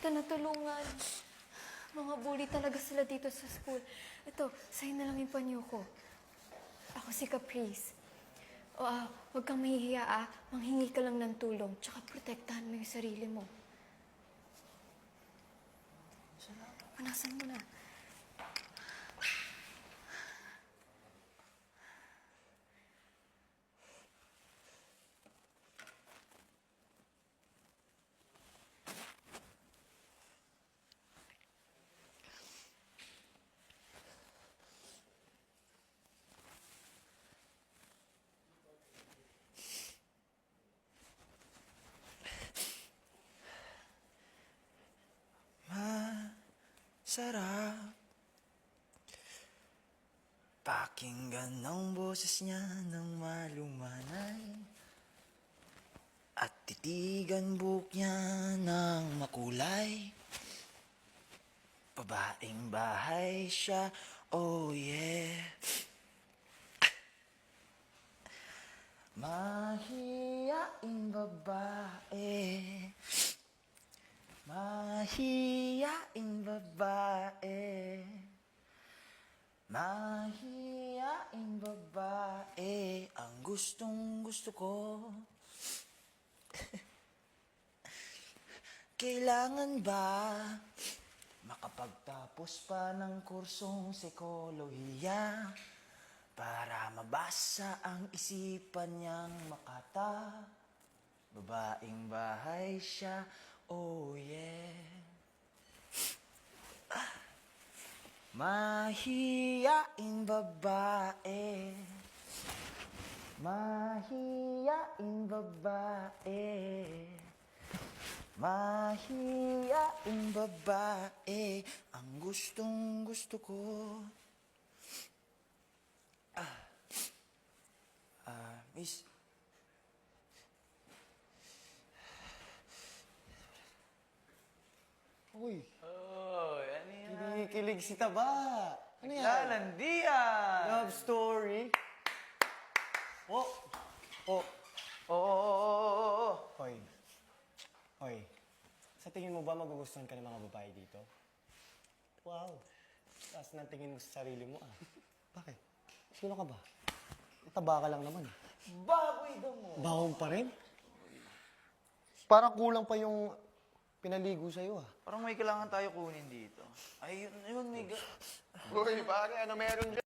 ka natulungan. Mga bully talaga sila dito sa school. Ito, sa'yo na lang yung panyo ko. Ako si Caprice. O, huwag kang mahihiya, Manghingi ka lang ng tulong. Tsaka protektahan mo yung sarili mo. Punasan mo na. Sarap pakinggan ang boses niya ng malumanay at titigan buhok niya ng makulay. Babaeng bahay siya, oh yeah. Mahiyaing babae, mahiyaing babae, mahiyaing babae, ang gustong gusto ko. Kailangan ba makapagtapos pa ng kursong psikolohiya para mabasa ang isipan niyang makata? Babaeng bahay siya, oh yeah. Mahiyaing babae, mahiyaing babae, mahiyaing babae, ang gustong gusto ko. Miss, Uy, ano yan? kinikilig si Taba. Ano yan? Lalandian! Love story. Oh, oh, Oo. Hoy. Hoy, sa tingin mo ba magugustuhan ka ng mga babae dito? Wow, taas ng tingin mo sa sarili mo Bakit? Sino ka ba? Taba ka lang naman. Baboy daw mo. Bawang pa rin? Parang kulang pa yung pinaligo sa'yo Parang may kailangan tayo kunin dito. Ay, yun, may... Uy, pare, ano meron dyan?